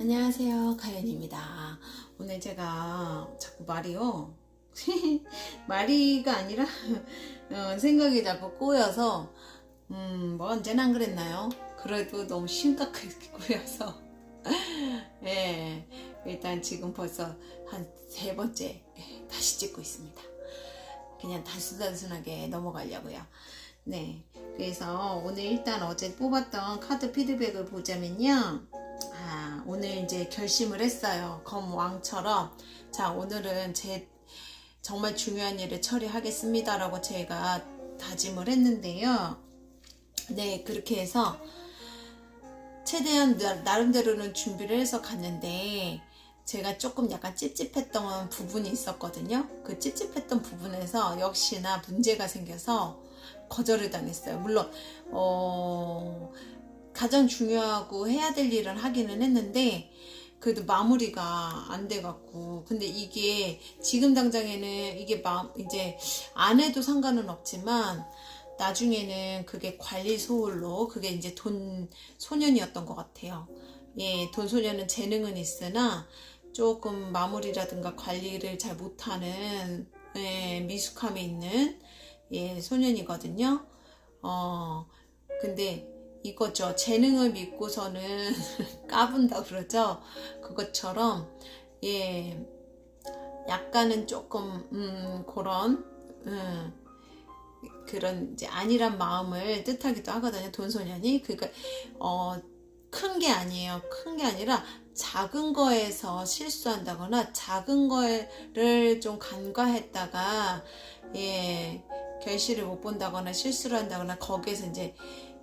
안녕하세요, 가연입니다. 오늘 제가 자꾸 말이요. 말이가 아니라 생각이 자꾸 꼬여서 뭐 언제나 안 그랬나요? 그래도 너무 심각하게 꼬여서 예, 일단 지금 벌써 한 3번째 다시 찍고 있습니다. 그냥 단순하게 넘어가려고요. 네, 그래서 오늘 일단 어제 뽑았던 카드 피드백을 보자면요. 오늘 이제 결심을 했어요. 검왕처럼. 자, 오늘은 제 정말 중요한 일을 처리하겠습니다 라고 제가 다짐을 했는데요. 네, 그렇게 해서 최대한 나름대로는 준비를 해서 갔는데 제가 조금 약간 찝찝했던 부분이 있었거든요. 그 찝찝했던 부분에서 역시나 문제가 생겨서 거절을 당했어요. 물론 가장 중요하고 해야 될 일을 하기는 했는데 그래도 마무리가 안 돼갖고, 근데 이게 지금 당장에는 이게 이제 안 해도 상관은 없지만 나중에는 그게 관리 소홀로 그게 이제 돈 소년이었던 것 같아요. 예, 돈 소년은 재능은 있으나 조금 마무리라든가 관리를 잘 못하는 미숙함이 있는 소년이거든요. 근데 이거죠. 재능을 믿고서는 까분다 그러죠. 그것처럼 약간은 조금 그런 이제 안일한 마음을 뜻하기도 하거든요. 돈소년이. 그러니까 큰 게 아니에요. 큰 게 아니라 작은 거에서 실수한다거나 작은 거를 좀 간과했다가 결실을 못 본다거나 실수를 한다거나 거기에서 이제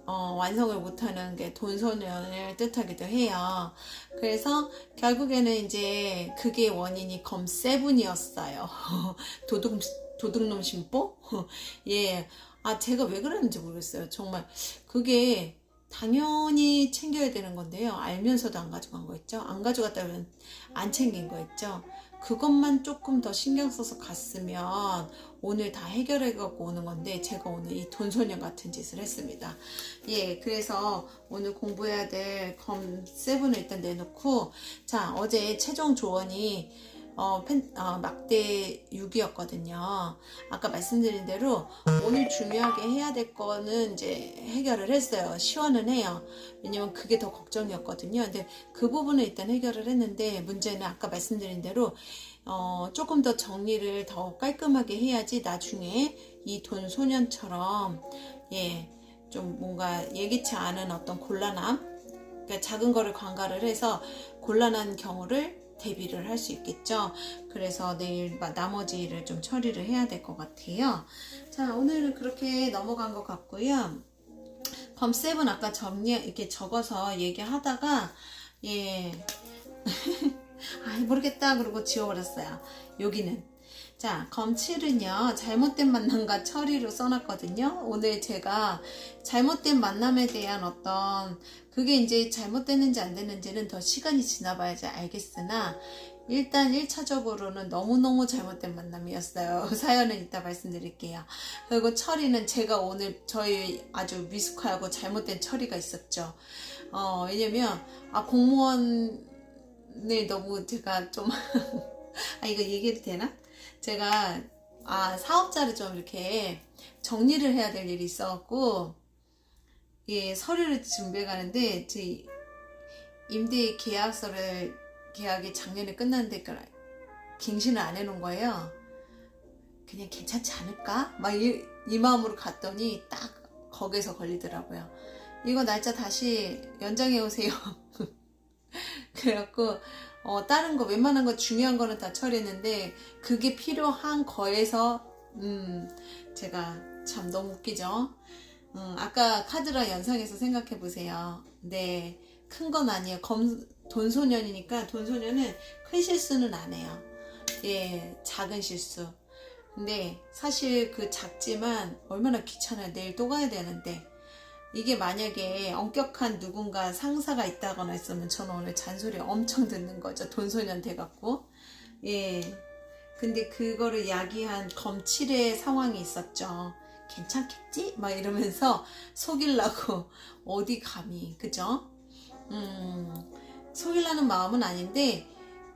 완성을 못하는 게 돈소년을 뜻하기도 해요. 그래서 결국에는 이제 그게 원인이 검7이었어요. 도둑놈 심보? 예. 제가 왜 그랬는지 모르겠어요. 정말 그게 당연히 챙겨야 되는 건데요. 알면서도 안 가져간 거 있죠. 안 가져갔다면 안 챙긴 거 있죠. 그것만 조금 더 신경 써서 갔으면 오늘 다 해결해 갖고 오는 건데 제가 오늘 이 돈소년 같은 짓을 했습니다. 예, 그래서 오늘 공부해야 될 검7을 일단 내놓고, 자, 어제 최종 조언이 막대 6이었거든요. 아까 말씀드린 대로 오늘 중요하게 해야 될 거는 이제 해결을 했어요. 시원은 해요. 왜냐면 그게 더 걱정이었거든요. 근데 그 부분은 일단 해결을 했는데 문제는 아까 말씀드린 대로 조금 더 정리를 더 깔끔하게 해야지 나중에 이 돈 소년처럼 좀 뭔가 예기치 않은 어떤 곤란함, 그러니까 작은 거를 관가를 해서 곤란한 경우를 대비를 할 수 있겠죠. 그래서 내일 나머지 일을 좀 처리를 해야 될 것 같아요. 자, 오늘은 그렇게 넘어간 것 같고요. 검7 아까 이렇게 적어서 얘기하다가 모르겠다 그러고 지워버렸어요. 여기는 자, 검7은요 잘못된 만남과 처리로 써놨거든요. 오늘 제가 잘못된 만남에 대한 어떤 그게 이제 잘못됐는지 안 됐는지는 더 시간이 지나봐야지 알겠으나 일단 1차적으로는 너무너무 잘못된 만남이었어요. 사연은 이따 말씀드릴게요. 그리고 처리는 제가 오늘 저희 아주 미숙하고 잘못된 처리가 있었죠. 왜냐면 공무원을 너무 제가 좀 이거 얘기해도 되나? 제가 사업자를 좀 이렇게 정리를 해야 될 일이 있어갖고 서류를 준비해 가는데 제 임대 계약이 작년에 끝났는데 갱신을 안 해놓은 거예요. 그냥 괜찮지 않을까? 막 이 마음으로 갔더니 딱 거기서 걸리더라고요. 이거 날짜 다시 연장해 오세요. 그래갖고 다른 거 웬만한 거 중요한 거는 다 처리했는데 그게 필요한 거에서 제가 참 너무 웃기죠. 아까 카드랑 연상해서 생각해 보세요. 네, 큰 건 아니에요. 돈소년이니까 돈소년은 큰 실수는 안 해요. 작은 실수. 근데 사실 그 작지만 얼마나 귀찮아요. 내일 또 가야 되는데. 이게 만약에 엄격한 누군가 상사가 있다거나 했으면 저는 오늘 잔소리 엄청 듣는 거죠. 돈소년 돼갖고. 근데 그거를 야기한 검7의 상황이 있었죠. 괜찮겠지? 막 이러면서 속이려고 어디 감히, 그죠? 속이려는 마음은 아닌데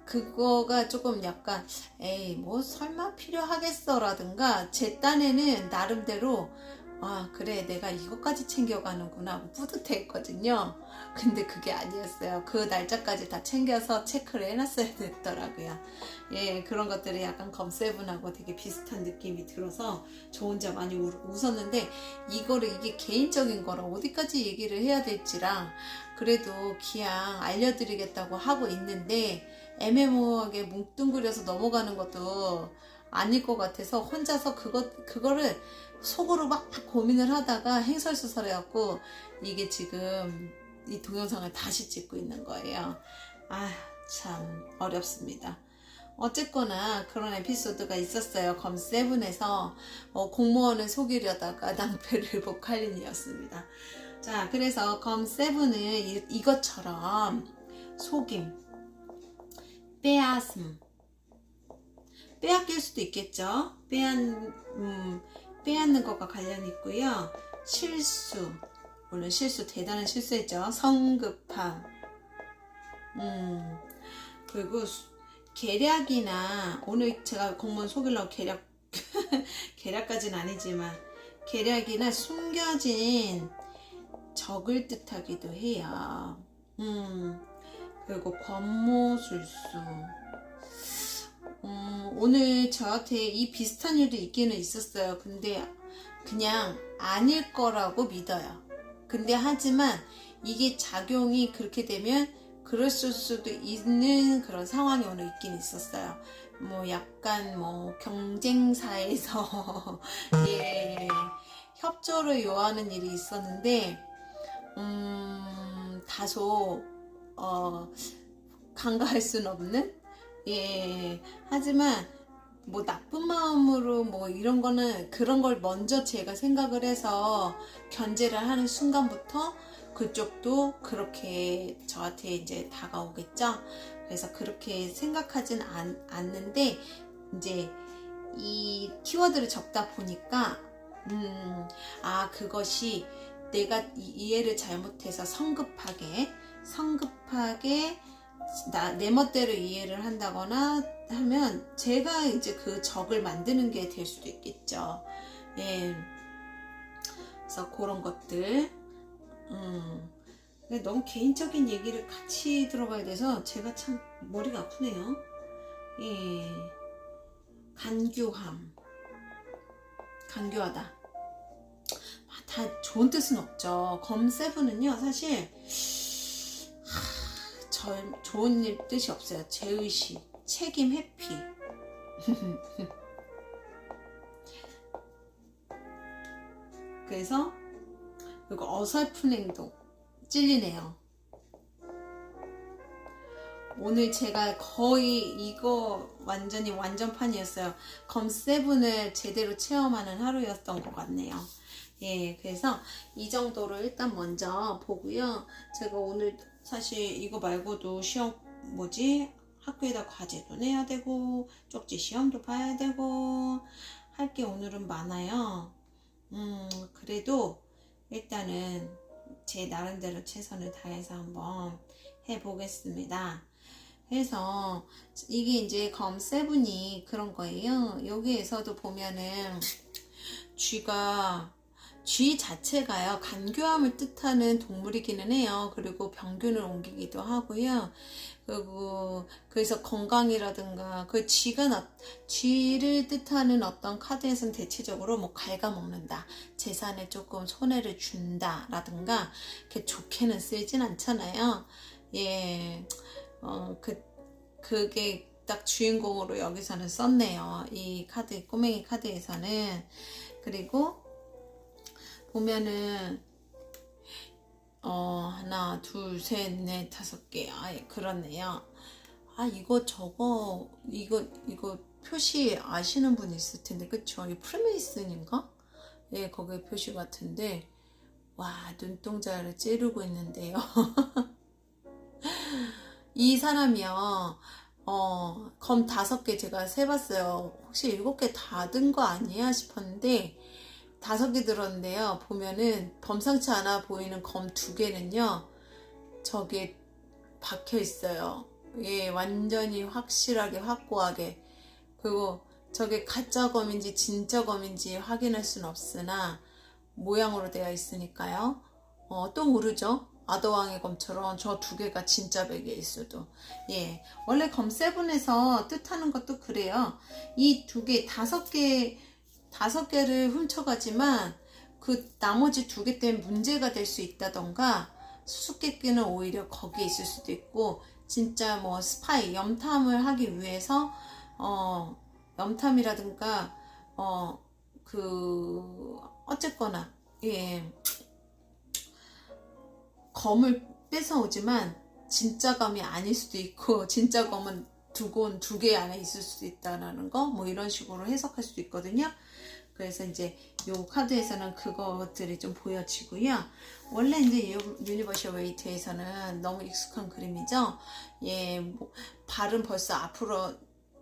그거가 조금 약간 에이 뭐 설마 필요하겠어 라든가 제 딴에는 나름대로 아 그래 내가 이것까지 챙겨가는구나 하고 뿌듯했거든요. 근데 그게 아니었어요. 그 날짜까지 다 챙겨서 체크를 해놨어야 됐더라고요. 예, 그런 것들이 약간 검세븐하고 되게 비슷한 느낌이 들어서 저 혼자 많이 웃었는데 이게 개인적인 거라 어디까지 얘기를 해야 될지랑 그래도 기왕 알려드리겠다고 하고 있는데 애매모호하게 뭉뚱그려서 넘어가는 것도 아닐 것 같아서 혼자서 그거를 속으로 막 고민을 하다가 행설수설해갖고 이게 지금 이 동영상을 다시 찍고 있는 거예요. 아, 참 어렵습니다. 어쨌거나 그런 에피소드가 있었어요. 검7에서 공무원을 속이려다가 낭패를 본 칼린이었습니다. 자, 그래서 검7은 이것처럼 속임, 빼앗음, 빼앗길 수도 있겠죠. 빼앗는 것과 관련이 있고요. 실수, 물론 실수 대단한 실수했죠. 성급함, 그리고 계략이나 오늘 제가 공무원 속이려고 계략까지는 아니지만 계략이나 숨겨진 적을 뜻하기도 해요. 그리고 권모술수. 오늘 저한테 이 비슷한 일도 있기는 있었어요. 근데 그냥 아닐 거라고 믿어요. 근데 하지만 이게 작용이 그렇게 되면 그랬을 수도 있는 그런 상황이 오늘 있긴 있었어요. 뭐 약간 뭐 경쟁사에서 예, 협조를 요하는 일이 있었는데 다소 간과할 수는 없는 예, 하지만 뭐 나쁜 마음으로 뭐 이런 거는 그런 걸 먼저 제가 생각을 해서 견제를 하는 순간부터 그쪽도 그렇게 저한테 이제 다가오겠죠. 그래서 그렇게 생각하진 않는데 이제 이 키워드를 적다 보니까 그것이 내가 이해를 잘못해서 성급하게 내 멋대로 이해를 한다거나 하면 제가 이제 그 적을 만드는 게 될 수도 있겠죠. 예. 그래서 그런 것들. 너무 개인적인 얘기를 같이 들어가야 돼서 제가 참 머리가 아프네요. 예. 간교하다. 다 좋은 뜻은 없죠. 검7은요 사실 좋은 일 뜻이 없어요. 제의식, 책임, 회피. 그래서 그리고 어설픈 행동, 찔리네요. 오늘 제가 거의 이거 완전히 완전판이었어요. 검7을 제대로 체험하는 하루였던 것 같네요. 예, 그래서 이 정도로 일단 먼저 보고요. 제가 오늘 사실 이거 말고도 시험 학교에다 과제도 내야 되고 쪽지 시험도 봐야 되고 할 게 오늘은 많아요. 그래도 일단은 제 나름대로 최선을 다해서 한번 해보겠습니다. 그래서 이게 이제 검7이 그런 거예요. 여기에서도 보면은 쥐 자체가요 간교함을 뜻하는 동물이기는 해요. 그리고 병균을 옮기기도 하고요. 그리고 그래서 건강이라든가 쥐를 뜻하는 어떤 카드에서는 대체적으로 뭐 갉아먹는다, 재산에 조금 손해를 준다 라든가 이렇게 좋게는 쓰이진 않잖아요. 예, 그게 딱 주인공으로 여기서는 썼네요. 이 카드, 꼬맹이 카드에서는. 그리고 보면은 하나, 둘, 셋, 넷, 5개. 그렇네요. 이거 표시 아시는 분 있을 텐데, 그쵸? 이 프리메이슨인가? 예, 거기 표시 같은데, 와, 눈동자를 찌르고 있는데요. 이 사람이요, 검 5개 제가 세봤어요. 혹시 7개 다 든 거 아니야 싶었는데, 5개 들었는데요. 보면은 범상치 않아 보이는 검 2개는요. 저게 박혀 있어요. 예, 완전히 확실하게 확고하게. 그리고 저게 가짜 검인지 진짜 검인지 확인할 수는 없으나 모양으로 되어 있으니까요. 또 모르죠. 아더왕의 검처럼 저 두 개가 진짜 베개일 수도. 예, 원래 검7에서 뜻하는 것도 그래요. 이 두 개, 다섯 개를 훔쳐가지만 그 나머지 두 개 때문에 문제가 될 수 있다던가, 수수께끼는 오히려 거기에 있을 수도 있고, 진짜 뭐 스파이, 염탐을 하기 위해서 염탐이라든가 어쨌거나 예, 검을 뺏어오지만 진짜 검이 아닐 수도 있고, 진짜 검은 두 개 안에 있을 수도 있다는 거, 뭐 이런 식으로 해석할 수도 있거든요. 그래서 이제 요 카드에서는 그것들이 좀 보여지고요. 원래 이제 유니버셜 웨이트에서는 너무 익숙한 그림이죠. 예, 뭐 발은 벌써 앞으로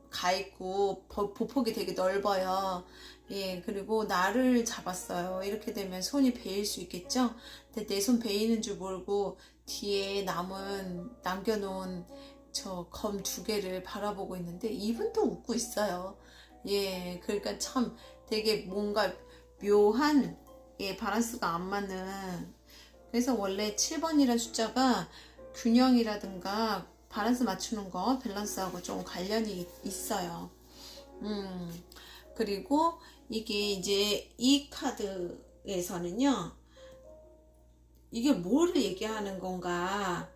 가 있고 보폭이 되게 넓어요. 예, 그리고 나를 잡았어요. 이렇게 되면 손이 베일 수 있겠죠. 근데 내 손 베이는 줄 모르고 뒤에 남겨놓은 저 검 두 개를 바라보고 있는데 입은 또 웃고 있어요. 예, 그러니까 참 되게 뭔가 묘한, 예, 밸런스가 안 맞는. 그래서 원래 7번이라는 숫자가 균형이라든가 밸런스 맞추는 거, 밸런스하고 좀 관련이 있어요. 그리고 이게 이제 이 카드에서는요, 이게 뭐를 얘기하는 건가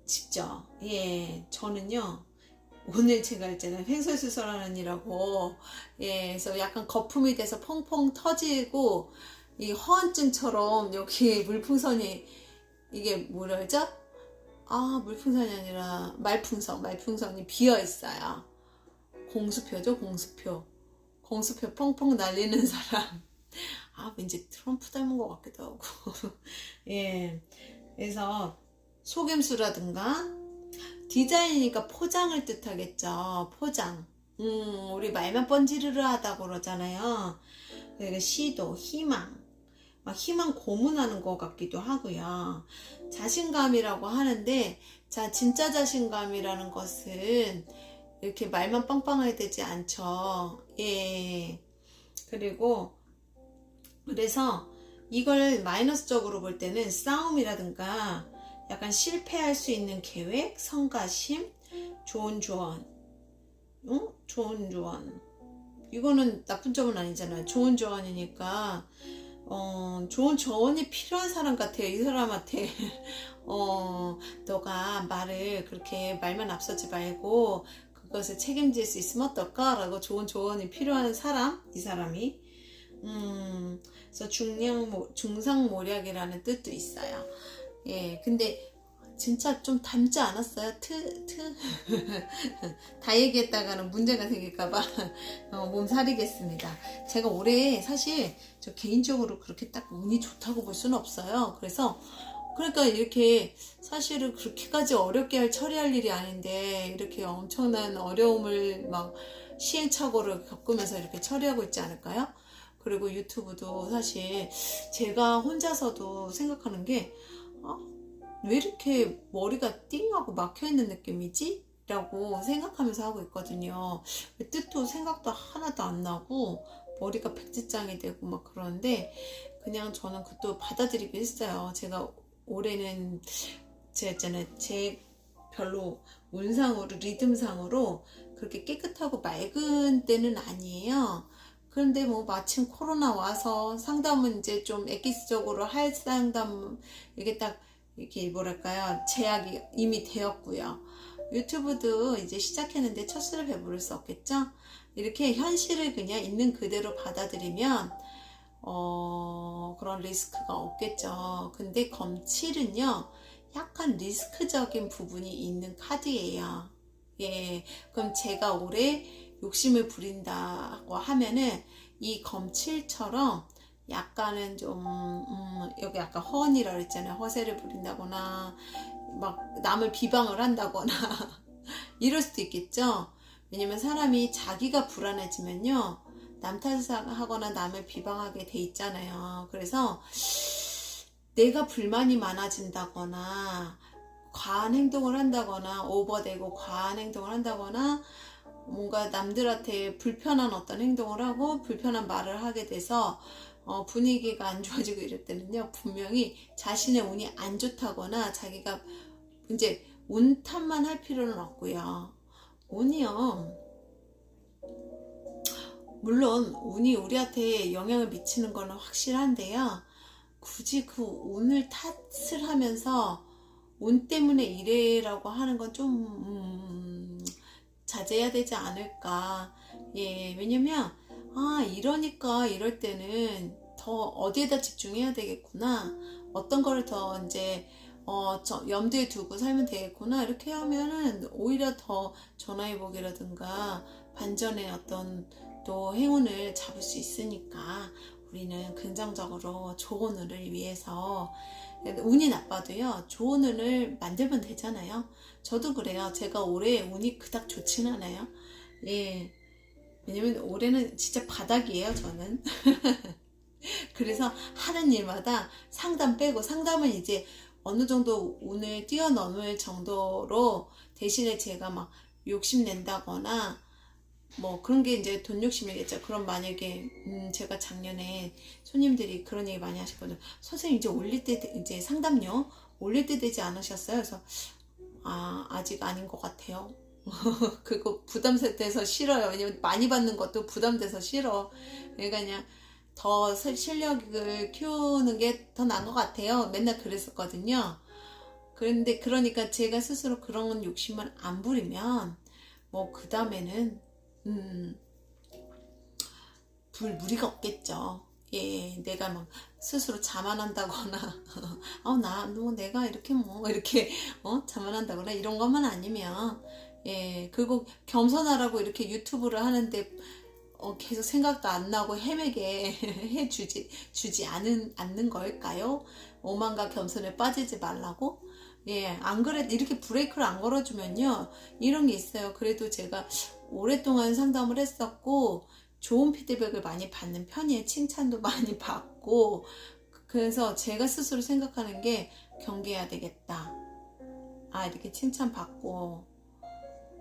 싶죠. 예, 저는요, 오늘 제가 있잖아요, 횡설수설하는 이라고, 예, 그래서 약간 거품이 돼서 펑펑 터지고, 이 허언증처럼 여기 물풍선이, 이게 뭐라 그러죠? 물풍선이 아니라 말풍선이 비어 있어요. 공수표죠, 공수표. 공수표 펑펑 날리는 사람. 왠지 트럼프 닮은 것 같기도 하고. 예, 그래서 속임수라든가, 디자인이니까 포장을 뜻하겠죠. 포장. 우리 말만 번지르르 하다고 그러잖아요. 그러니까 시도, 희망. 막 희망 고문하는 것 같기도 하고요. 자신감이라고 하는데, 자, 진짜 자신감이라는 것은 이렇게 말만 빵빵해야 되지 않죠. 예. 그래서 이걸 마이너스적으로 볼 때는 싸움이라든가, 약간 실패할 수 있는 계획, 성가심, 좋은 조언. 좋은 조언. 이거는 나쁜 점은 아니잖아요. 좋은 조언이니까, 좋은 조언이 필요한 사람 같아요. 이 사람한테. 너가 그렇게 말만 앞서지 말고, 그것을 책임질 수 있으면 어떨까? 라고 좋은 조언이 필요한 사람, 이 사람이. 그래서 중상모략이라는 뜻도 있어요. 예, 근데 진짜 좀 닮지 않았어요? 다 얘기했다가는 문제가 생길까봐 몸살이겠습니다. 제가 올해 사실 저 개인적으로 그렇게 딱 운이 좋다고 볼 수는 없어요. 그러니까 이렇게 사실은 그렇게까지 어렵게 처리할 일이 아닌데 이렇게 엄청난 어려움을 막 시행착오를 겪으면서 이렇게 처리하고 있지 않을까요? 그리고 유튜브도 사실 제가 혼자서도 생각하는 게 왜 이렇게 머리가 띵하고 막혀있는 느낌이지? 라고 생각하면서 하고 있거든요. 뜻도 생각도 하나도 안 나고 머리가 백지장이 되고 막 그러는데 그냥 저는 그것도 받아들이긴 했어요. 제가 올해는 제 별로 운상으로 리듬상으로 그렇게 깨끗하고 맑은 때는 아니에요. 그런데 뭐 마침 코로나 와서 상담은 이제 좀 엑기스적으로 할 상담 이게 딱 이렇게 뭐랄까요, 제약이 이미 되었고요. 유튜브도 이제 시작했는데 첫수를 배부를 수 없겠죠. 이렇게 현실을 그냥 있는 그대로 받아들이면 그런 리스크가 없겠죠. 근데 검7은요 약간 리스크적인 부분이 있는 카드예요. 예, 그럼 제가 올해 욕심을 부린다고 하면은 이 검7처럼 약간은 좀 여기 아까 허언이라 그랬잖아요. 허세를 부린다거나 막 남을 비방을 한다거나 이럴 수도 있겠죠. 왜냐면 사람이 자기가 불안해지면요 남 탓하거나 남을 비방하게 돼 있잖아요. 그래서 내가 불만이 많아진다거나 과한 행동을 한다거나 오버되고 과한 행동을 한다거나 뭔가 남들한테 불편한 어떤 행동을 하고 불편한 말을 하게 돼서 분위기가 안 좋아지고 이럴 때는요, 분명히 자신의 운이 안 좋다거나 자기가 이제 운 탓만 할 필요는 없고요. 운이요, 물론 운이 우리한테 영향을 미치는 거는 확실한데요, 굳이 그 운을 탓을 하면서 운 때문에 이래라고 하는 건 좀 자제해야 되지 않을까. 예, 왜냐면 이러니까 이럴 때는 더 어디에다 집중해야 되겠구나, 어떤 거를 더 이제 염두에 두고 살면 되겠구나, 이렇게 하면은 오히려 더 전화위복이라든가 반전의 어떤 또 행운을 잡을 수 있으니까 우리는 긍정적으로 좋은 운을 위해서, 운이 나빠도요 좋은 운을 만들면 되잖아요. 저도 그래요. 제가 올해 운이 그닥 좋진 않아요. 예, 왜냐면 올해는 진짜 바닥이에요, 저는. 그래서 하는 일마다 상담 빼고, 상담은 이제 어느 정도 운을 뛰어넘을 정도로, 대신에 제가 막 욕심낸다거나 뭐 그런 게 이제 돈 욕심이겠죠. 그럼 만약에 제가 작년에 손님들이 그런 얘기 많이 하셨거든요. 선생님 이제 올릴 때, 이제 상담료 올릴 때 되지 않으셨어요? 그래서 아직 아닌 것 같아요. 그거 부담돼서 싫어요. 왜냐면 많이 받는 것도 부담돼서 싫어. 그러니까 그냥 더 실력을 키우는 게 더 나은 것 같아요. 맨날 그랬었거든요. 그런데 그러니까 제가 스스로 그런 욕심을 안 부리면 뭐 그 다음에는 무리가 없겠죠. 예, 내가 막 스스로 자만한다거나 뭐 내가 이렇게 뭐 이렇게 자만한다거나 이런 것만 아니면, 예, 그리고 겸손하라고 이렇게 유튜브를 하는데 계속 생각도 안 나고 헤매게 주지 않는 걸까요? 오만과 겸손에 빠지지 말라고? 예, 안 그래도 이렇게 브레이크를 안 걸어주면요, 이런 게 있어요. 그래도 제가 오랫동안 상담을 했었고 좋은 피드백을 많이 받는 편이에요. 칭찬도 많이 받고. 그래서 제가 스스로 생각하는 게, 경계해야 되겠다. 이렇게 칭찬받고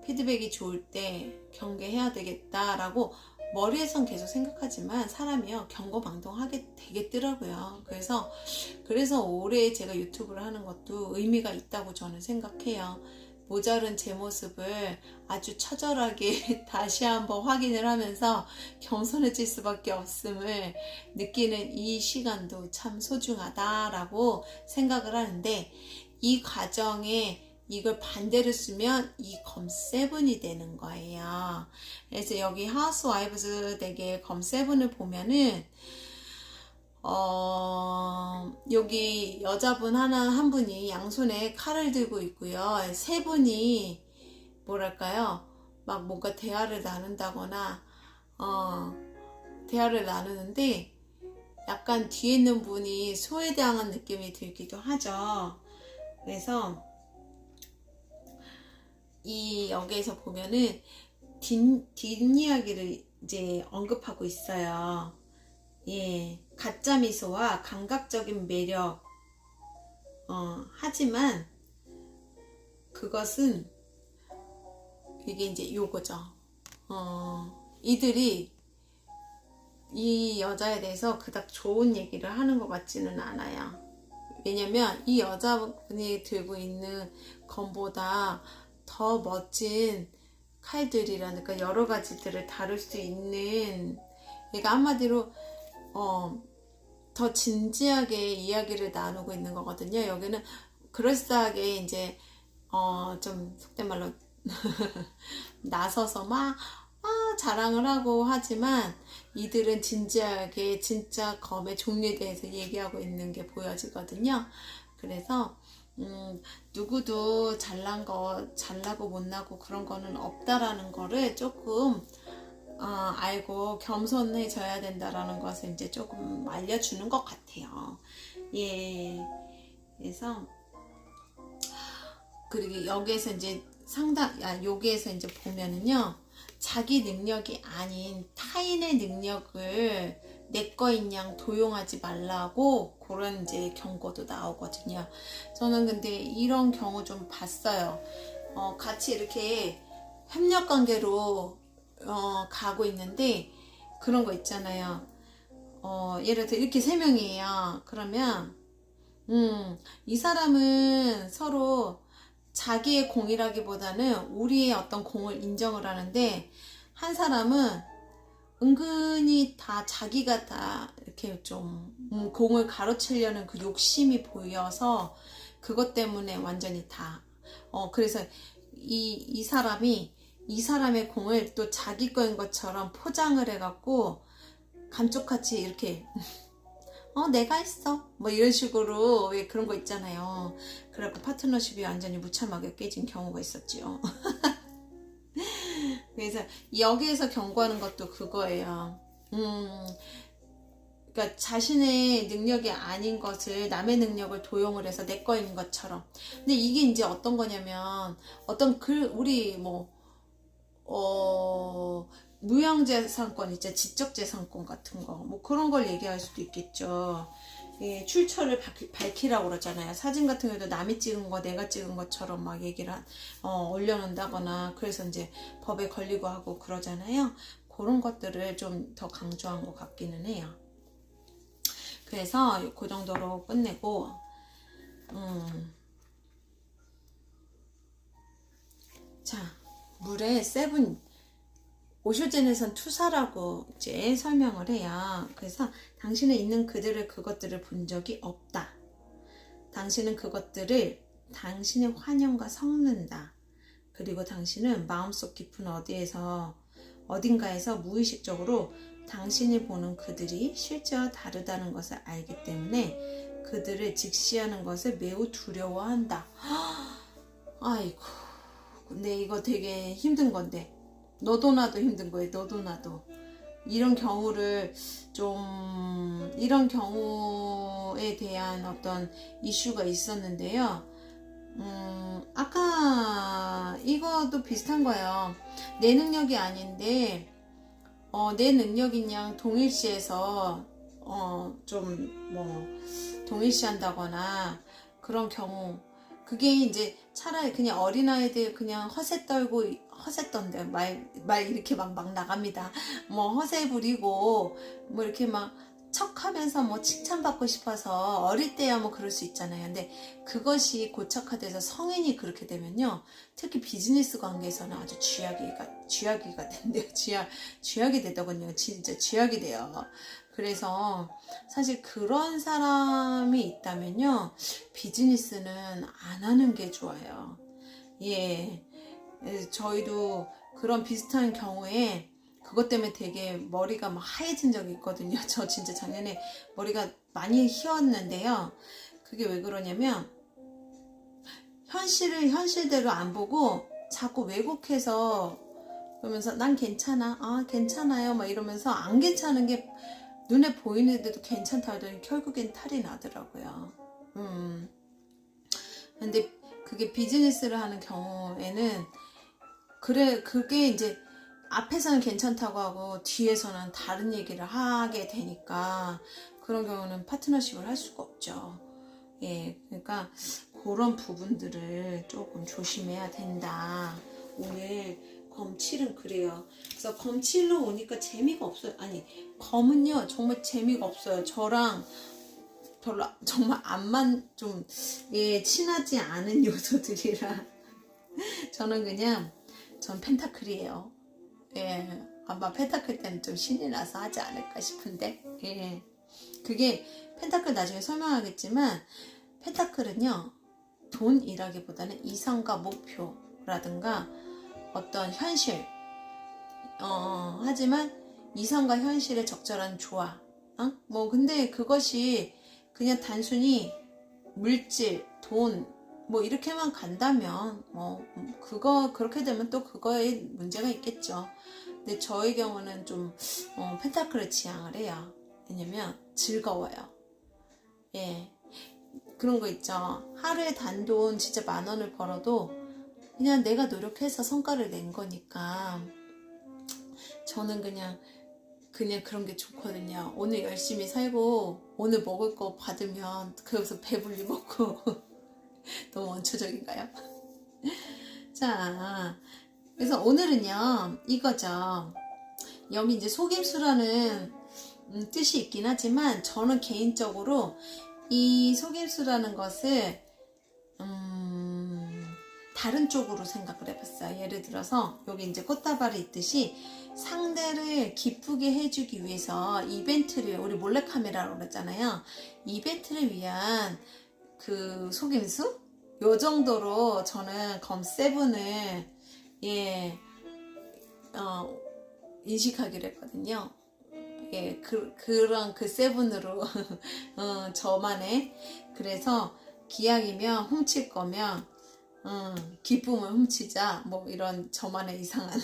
피드백이 좋을 때 경계해야 되겠다라고 머리에선 계속 생각하지만 사람이요, 경거망동하게 되겠더라고요. 그래서 올해 제가 유튜브를 하는 것도 의미가 있다고 저는 생각해요. 모자른 제 모습을 아주 처절하게 다시 한번 확인을 하면서 겸손해질 수밖에 없음을 느끼는 이 시간도 참 소중하다라고 생각을 하는데, 이 과정에 이걸 반대로 쓰면 이 검7이 되는 거예요. 그래서 여기 하우스와이브즈 덱의 검7을 보면은 여기 여자분 한 분이 양손에 칼을 들고 있고요. 세 분이 뭐랄까요, 막 뭔가 대화를 나눈다거나 대화를 나누는데, 약간 뒤에 있는 분이 소외당한 느낌이 들기도 하죠. 그래서 여기에서 보면은 뒷이야기를 이제 언급하고 있어요. 예, 가짜 미소와 감각적인 매력. 하지만 그것은, 이게 이제 요거죠. 이들이 이 여자에 대해서 그닥 좋은 얘기를 하는 것 같지는 않아요. 왜냐면 이 여자분이 들고 있는 검보다 더 멋진 칼들이라니까 여러 가지들을 다룰 수 있는, 그러니까 한마디로 더 진지하게 이야기를 나누고 있는 거거든요. 여기는 그럴싸하게 이제 좀 속된 말로 나서서 막 자랑을 하고 하지만, 이들은 진지하게 진짜 검의 종류에 대해서 얘기하고 있는 게 보여지거든요. 그래서 누구도 잘나고 못나고 그런 거는 없다라는 거를 조금 알고 겸손해져야 된다라는 것을 이제 조금 알려주는 것 같아요. 예, 그래서 그리고 여기에서 이제 여기에서 이제 보면은요, 자기 능력이 아닌 타인의 능력을 내 거인 양 도용하지 말라고 그런 이제 경고도 나오거든요. 저는 근데 이런 경우 좀 봤어요. 같이 이렇게 협력 관계로 가고 있는데 그런 거 있잖아요. 예를 들어 이렇게 세 명이에요. 그러면 이 사람은 서로 자기의 공이라기보다는 우리의 어떤 공을 인정을 하는데, 한 사람은 은근히 다 자기가 다 이렇게 좀 공을 가로채려는 그 욕심이 보여서 그것 때문에 완전히 다 그래서 이 사람이 이 사람의 공을 또 자기 거인 것처럼 포장을 해갖고 감쪽같이 이렇게 내가 했어 뭐 이런 식으로, 왜 그런 거 있잖아요. 그래갖고 파트너십이 완전히 무참하게 깨진 경우가 있었지요. 그래서 여기에서 경고하는 것도 그거예요. 그러니까 자신의 능력이 아닌 것을 남의 능력을 도용을 해서 내 거인 것처럼. 근데 이게 이제 어떤 거냐면, 어떤 우리 무형재산권 있죠, 지적재산권 같은 거, 뭐 그런 걸 얘기할 수도 있겠죠. 예, 출처를 밝히라고 그러잖아요. 사진 같은 경우도 남이 찍은 거 내가 찍은 것처럼 막 얘기를 올려놓는다거나, 그래서 이제 법에 걸리고 하고 그러잖아요. 그런 것들을 좀 더 강조한 것 같기는 해요. 그래서 그 정도로 끝내고, 자, 물에 세븐 오쇼젠에선 투사라고 이제 설명을 해요. 그래서 당신은 있는 그것들을 본 적이 없다. 당신은 그것들을 당신의 환영과 섞는다. 그리고 당신은 마음속 깊은 어딘가에서 무의식적으로 당신이 보는 그들이 실제와 다르다는 것을 알기 때문에 그들을 직시하는 것을 매우 두려워한다. 아이고, 근데 이거 되게 힘든 건데, 너도 나도 힘든 거예요. 너도 나도 이런 경우에 대한 어떤 이슈가 있었는데요. 아까 이것도 비슷한 거예요. 내 능력이 아닌데 내 능력인 양 동일시해서 동일시한다거나 그런 경우, 그게 이제 차라리 그냥 어린아이들 그냥 허세 떨던데 말 이렇게 막 나갑니다. 뭐 허세 부리고 뭐 이렇게 막 척하면서 뭐 칭찬받고 싶어서 어릴 때야 뭐 그럴 수 있잖아요. 근데 그것이 고착화돼서 성인이 그렇게 되면요, 특히 비즈니스 관계에서는 아주 쥐약이 된대요. 쥐약이 되더군요. 진짜 쥐약이 돼요. 그래서 사실 그런 사람이 있다면요, 비즈니스는 안 하는 게 좋아요. 예, 저희도 그런 비슷한 경우에 그것 때문에 되게 머리가 막 하얘진 적이 있거든요. 저 진짜 작년에 머리가 많이 휘었는데요. 그게 왜 그러냐면, 현실을 현실대로 안 보고 자꾸 왜곡해서, 그러면서 난 괜찮아, 괜찮아요 막 이러면서 안 괜찮은 게 눈에 보이는데도 괜찮다 하더니 결국엔 탈이 나더라고요. 근데 그게 비즈니스를 하는 경우에는 그게 이제 앞에서는 괜찮다고 하고 뒤에서는 다른 얘기를 하게 되니까 그런 경우는 파트너십을 할 수가 없죠. 예, 그러니까 그런 부분들을 조금 조심해야 된다. 오늘 검7은 그래요. 그래서 검7로 오니까 재미가 없어요. 아니, 검은요 정말 재미가 없어요. 저랑 별로 정말 친하지 않은 요소들이라 저는 전 펜타클이에요. 예, 아마 펜타클 때는 좀 신이 나서 하지 않을까 싶은데, 예, 그게 펜타클 나중에 설명하겠지만, 펜타클은요 돈이라기보다는 이상과 목표라든가 어떤 현실, 하지만 이성과 현실의 적절한 조화, 근데 그것이 그냥 단순히 물질, 돈, 뭐 이렇게만 간다면 그렇게 되면 또 그거에 문제가 있겠죠. 근데 저의 경우는 좀 펜타클을 지향을 해요. 왜냐면 즐거워요. 예, 그런 거 있죠. 하루에 단돈 진짜 10,000원을 벌어도 그냥 내가 노력해서 성과를 낸 거니까 저는 그냥 그냥 그런 게 좋거든요. 오늘 열심히 살고 오늘 먹을 거 받으면 거기서 배불리 먹고 너무 원초적인가요? 자, 그래서 오늘은요 이거죠. 여기 이제 속임수라는 뜻이 있긴 하지만 저는 개인적으로 이 속임수라는 것을 다른 쪽으로 생각을 해봤어요. 예를 들어서 여기 이제 꽃다발이 있듯이 상대를 기쁘게 해주기 위해서 이벤트를, 우리 몰래카메라로 그랬잖아요. 이벤트를 위한 그 속임수? 요 정도로 저는 검7을 인식하기로 했거든요. 예, 그런 그 7으로 저만의. 그래서 기약이면 훔칠 거면 기쁨을 훔치자, 뭐 이런 저만의 이상한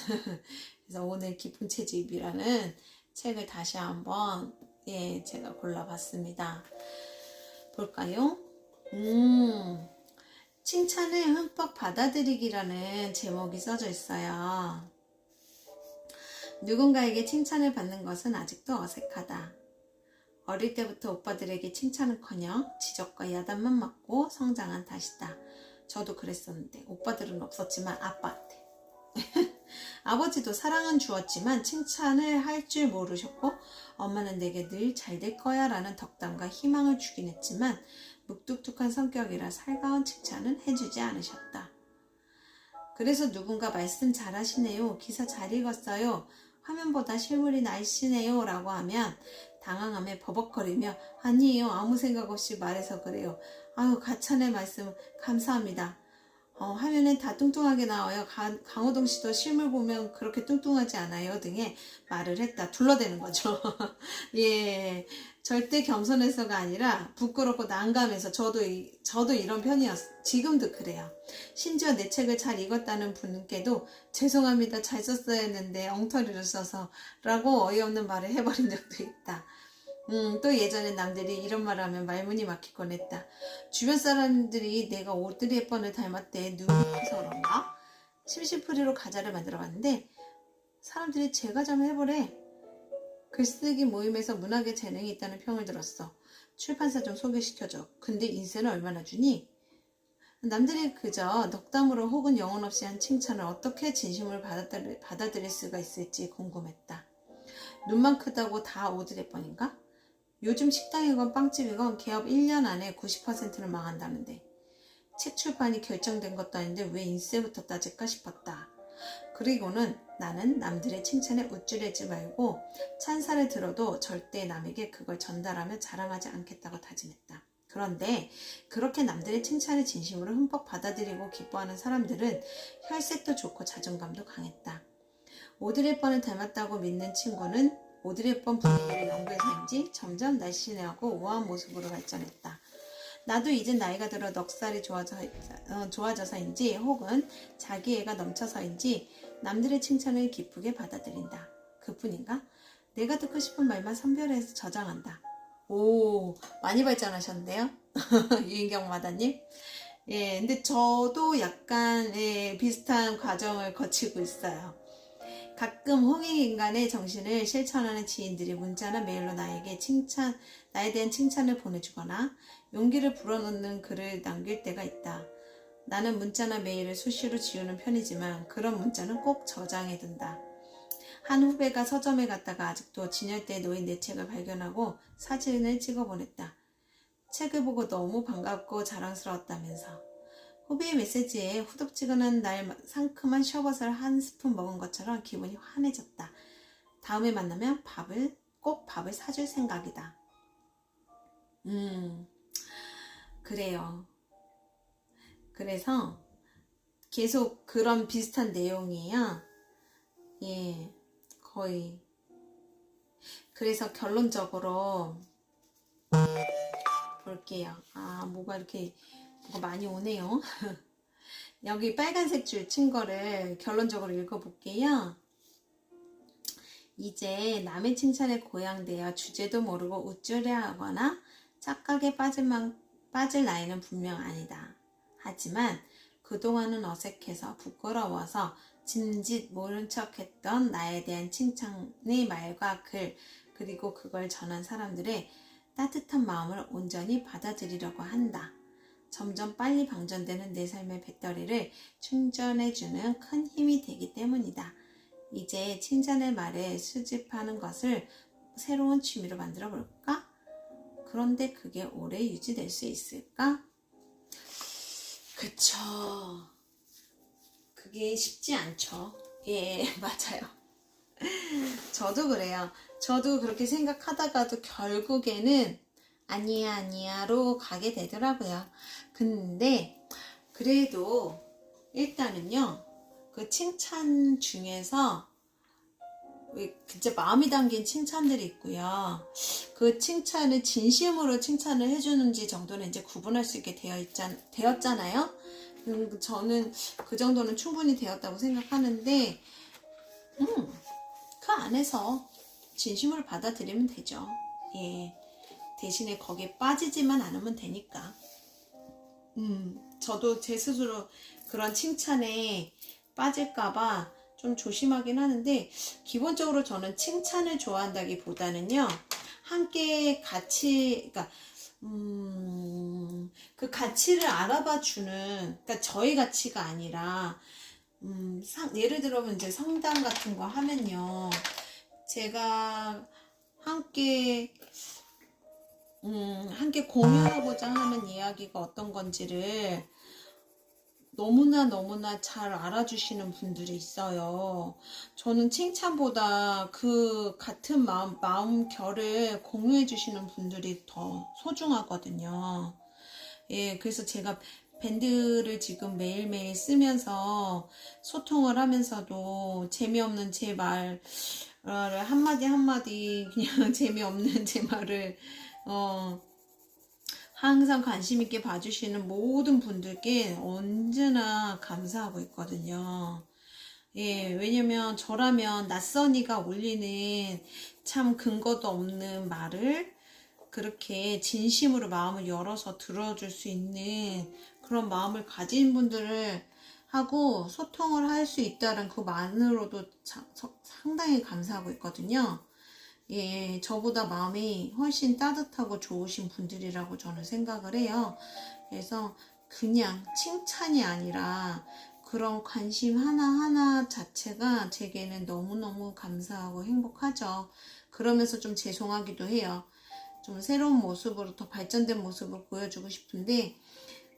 그래서 오늘 기쁨 채집이라는 책을 다시 한번 제가 골라봤습니다. 볼까요? 칭찬을 흠뻑 받아들이기라는 제목이 써져 있어요. 누군가에게 칭찬을 받는 것은 아직도 어색하다. 어릴 때부터 오빠들에게 칭찬은커녕 지적과 야단만 맞고 성장한 탓이다. 저도 그랬었는데 오빠들은 없었지만 아빠한테. 아버지도 사랑은 주었지만 칭찬을 할 줄 모르셨고 엄마는 내게 늘 잘 될 거야 라는 덕담과 희망을 주긴 했지만 묵뚝뚝한 성격이라 살가운 칭찬은 해주지 않으셨다. 그래서 누군가 말씀 잘하시네요, 기사 잘 읽었어요, 화면보다 실물이 날씬해요 라고 하면 당황하며 버벅거리며 아니에요, 아무 생각 없이 말해서 그래요, 아유 가찬의 말씀 감사합니다, 화면엔 다 뚱뚱하게 나와요, 강호동 씨도 실물 보면 그렇게 뚱뚱하지 않아요 등의 말을 했다. 둘러대는 거죠. 예, 절대 겸손해서가 아니라 부끄럽고 난감해서 저도 이런 편이었어요. 지금도 그래요. 심지어 내 책을 잘 읽었다는 분께도 죄송합니다, 잘 썼어야 했는데 엉터리를 써서 라고 어이없는 말을 해버린 적도 있다. 또 예전에 남들이 이런 말을 하면 말문이 막히곤 했다. 주변 사람들이 내가 오드리 헵번을 닮았대. 누구서 그런가? 심심풀이로 가자를 만들어봤는데 사람들이 제가 좀 해보래. 글쓰기 모임에서 문학에 재능이 있다는 평을 들었어. 출판사 좀 소개시켜줘. 근데 인쇄는 얼마나 주니? 남들이 그저 덕담으로 혹은 영혼 없이 한 칭찬을 어떻게 진심으로 받아들일 수가 있을지 궁금했다. 눈만 크다고 다 오드리 헵번인가? 요즘 식당이건 빵집이건 개업 1년 안에 90%는 망한다는데 책 출판이 결정된 것도 아닌데 왜 인쇄부터 따질까 싶었다. 그리고는 나는 남들의 칭찬에 우쭐대지 말고 찬사를 들어도 절대 남에게 그걸 전달하며 자랑하지 않겠다고 다짐했다. 그런데 그렇게 남들의 칭찬을 진심으로 흠뻑 받아들이고 기뻐하는 사람들은 혈색도 좋고 자존감도 강했다. 오드리 헵번을 닮았다고 믿는 친구는 오드리 헵번 분위기를 연구해서인지 점점 날씬하고 우아한 모습으로 발전했다. 나도 이제 나이가 들어 넉살이 좋아져서인지 혹은 자기애가 넘쳐서인지 남들의 칭찬을 기쁘게 받아들인다. 그뿐인가? 내가 듣고 싶은 말만 선별해서 저장한다. 오, 많이 발전하셨는데요? 유인경 마다님. 예, 근데 저도 약간 비슷한 과정을 거치고 있어요. 가끔 홍익인간의 정신을 실천하는 지인들이 문자나 메일로 나에 대한 칭찬을 보내주거나 용기를 불어넣는 글을 남길 때가 있다. 나는 문자나 메일을 수시로 지우는 편이지만 그런 문자는 꼭 저장해둔다. 한 후배가 서점에 갔다가 아직도 진열대에 놓인 내 책을 발견하고 사진을 찍어 보냈다. 책을 보고 너무 반갑고 자랑스러웠다면서. 후배의 메시지에 후덥지근한 날 상큼한 셔벗을 한 스푼 먹은 것처럼 기분이 환해졌다. 다음에 만나면 꼭 밥을 사줄 생각이다. 그래요. 그래서 계속 그런 비슷한 내용이에요. 예, 거의. 그래서 결론적으로 볼게요. 뭐가 많이 오네요. 여기 빨간색 줄 친 거를 결론적으로 읽어볼게요. 이제 남의 칭찬에 고양되어 주제도 모르고 우쭐해하거나 착각에 빠질 나이는 분명 아니다. 하지만 그동안은 어색해서 부끄러워서 짐짓 모른 척했던 나에 대한 칭찬의 말과 글, 그리고 그걸 전한 사람들의 따뜻한 마음을 온전히 받아들이려고 한다. 점점 빨리 방전되는 내 삶의 배터리를 충전해주는 큰 힘이 되기 때문이다. 이제 칭찬의 말을 수집하는 것을 새로운 취미로 만들어 볼까? 그런데 그게 오래 유지될 수 있을까? 그쵸. 그게 쉽지 않죠. 예, 맞아요. 저도 그래요. 저도 그렇게 생각하다가도 결국에는 아니야로 가게 되더라고요. 근데 그래도 일단은요, 그 칭찬 중에서 진짜 마음이 담긴 칭찬들이 있고요. 그 칭찬을 진심으로 칭찬을 해주는지 정도는 이제 구분할 수 있게 되었잖아요. 저는 그 정도는 충분히 되었다고 생각하는데, 그 안에서 진심으로 받아들이면 되죠. 예. 대신에 거기에 빠지지만 않으면 되니까. 저도 제 스스로 그런 칭찬에 빠질까봐 좀 조심하긴 하는데, 기본적으로 저는 칭찬을 좋아한다기보다는요, 함께 같이, 그러니까 그 가치를 알아봐 주는, 그러니까 저의 가치가 아니라, 예를 들어면 이제 성당 같은 거 하면요, 제가 함께 공유하고자 하는 이야기가 어떤 건지를 너무나 잘 알아주시는 분들이 있어요. 저는 칭찬보다 그 같은 마음 결을 공유해 주시는 분들이 더 소중하거든요. 예, 그래서 제가 밴드를 지금 매일매일 쓰면서 소통을 하면서도 재미없는 제 말을 한마디 그냥 재미없는 제 말을 항상 관심 있게 봐주시는 모든 분들께 언제나 감사하고 있거든요. 예, 왜냐면 저라면 낯선이가 올리는 참 근거도 없는 말을 그렇게 진심으로 마음을 열어서 들어줄 수 있는 그런 마음을 가진 분들을 하고 소통을 할 수 있다는 그만으로도 상당히 감사하고 있거든요. 예, 저보다 마음이 훨씬 따뜻하고 좋으신 분들이라고 저는 생각을 해요. 그래서 그냥 칭찬이 아니라 그런 관심 하나하나 자체가 제게는 너무너무 감사하고 행복하죠. 그러면서 좀 죄송하기도 해요. 좀 새로운 모습으로 더 발전된 모습을 보여주고 싶은데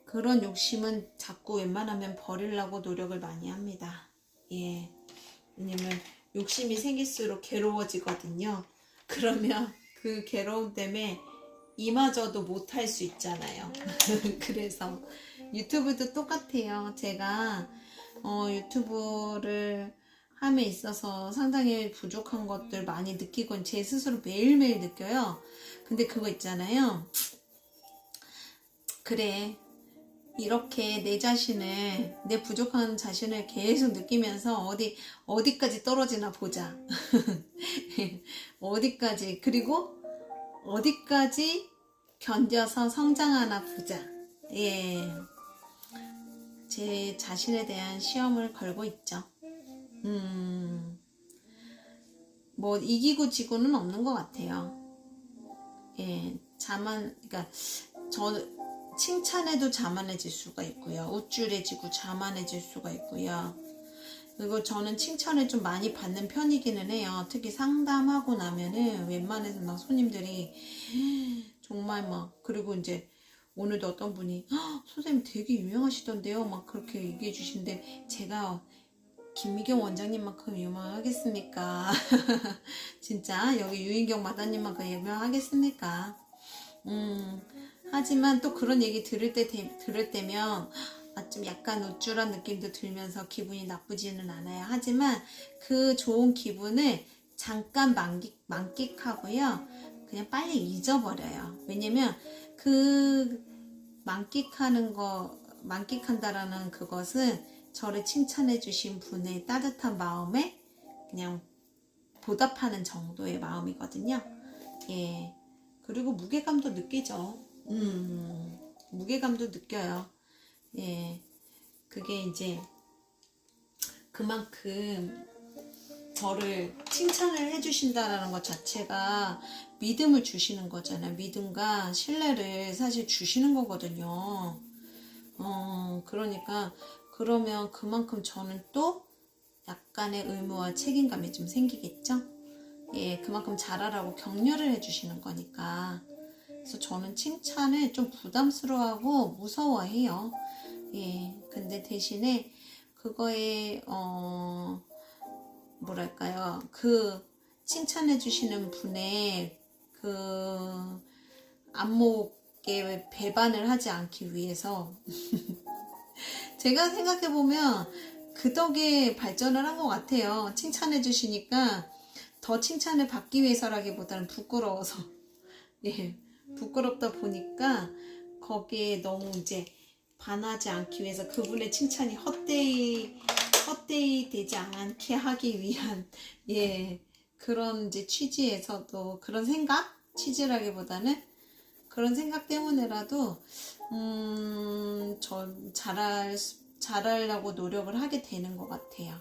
그런 욕심은 자꾸 웬만하면 버리려고 노력을 많이 합니다. 예, 왜냐면 욕심이 생길수록 괴로워지거든요. 그러면 그 괴로움 때문에 이마저도 못할 수 있잖아요. 그래서 유튜브도 똑같아요. 제가 유튜브를 함에 있어서 상당히 부족한 것들 많이 느끼고 제 스스로 매일매일 느껴요. 근데 그거 있잖아요. 그래, 이렇게 내 자신을, 내 부족한 자신을 계속 느끼면서 어디까지 떨어지나 보자. 어디까지, 그리고 어디까지 견뎌서 성장하나 보자. 예. 제 자신에 대한 시험을 걸고 있죠. 뭐, 이기고 지고는 없는 것 같아요. 예. 그러니까, 칭찬해도 자만해질 수가 있고요. 우쭐해지고 자만해질 수가 있고요. 그리고 저는 칭찬을 좀 많이 받는 편이기는 해요. 특히 상담하고 나면은 웬만해서 막 손님들이 정말 막, 그리고 이제 오늘도 어떤 분이 선생님 되게 유명하시던데요. 막 그렇게 얘기해 주시는데 제가 김미경 원장님만큼 유명하겠습니까? 진짜 여기 유인경 마다님만큼 유명하겠습니까? 하지만 또 그런 얘기 들을 때면 좀 약간 우쭐한 느낌도 들면서 기분이 나쁘지는 않아요. 하지만 그 좋은 기분을 잠깐 만끽하고요. 그냥 빨리 잊어버려요. 왜냐면 그 만끽한다라는 그것은 저를 칭찬해 주신 분의 따뜻한 마음에 그냥 보답하는 정도의 마음이거든요. 예. 그리고 무게감도 느끼죠. 무게감도 느껴요. 예. 그게 이제 그만큼 저를 칭찬을 해주신다라는 것 자체가 믿음을 주시는 거잖아요. 믿음과 신뢰를 사실 주시는 거거든요. 그러니까 그러면 그만큼 저는 또 약간의 의무와 책임감이 좀 생기겠죠? 예, 그만큼 잘하라고 격려를 해주시는 거니까. 그래서 저는 칭찬을 좀 부담스러워하고 무서워해요. 예, 근데 대신에 그거에 뭐랄까요, 그 칭찬해 주시는 분의 그 안목에 배반을 하지 않기 위해서 제가 생각해 보면 그 덕에 발전을 한 것 같아요. 칭찬해 주시니까 더 칭찬을 받기 위해서라기보다는 부끄러워서 예, 부끄럽다 보니까 거기에 너무 이제 반하지 않기 위해서 그분의 칭찬이 헛되이 되지 않게 하기 위한 예, 그런 이제 취지에서도 그런 생각? 취지라기보다는 그런 생각 때문에라도 전 잘하려고 노력을 하게 되는 것 같아요.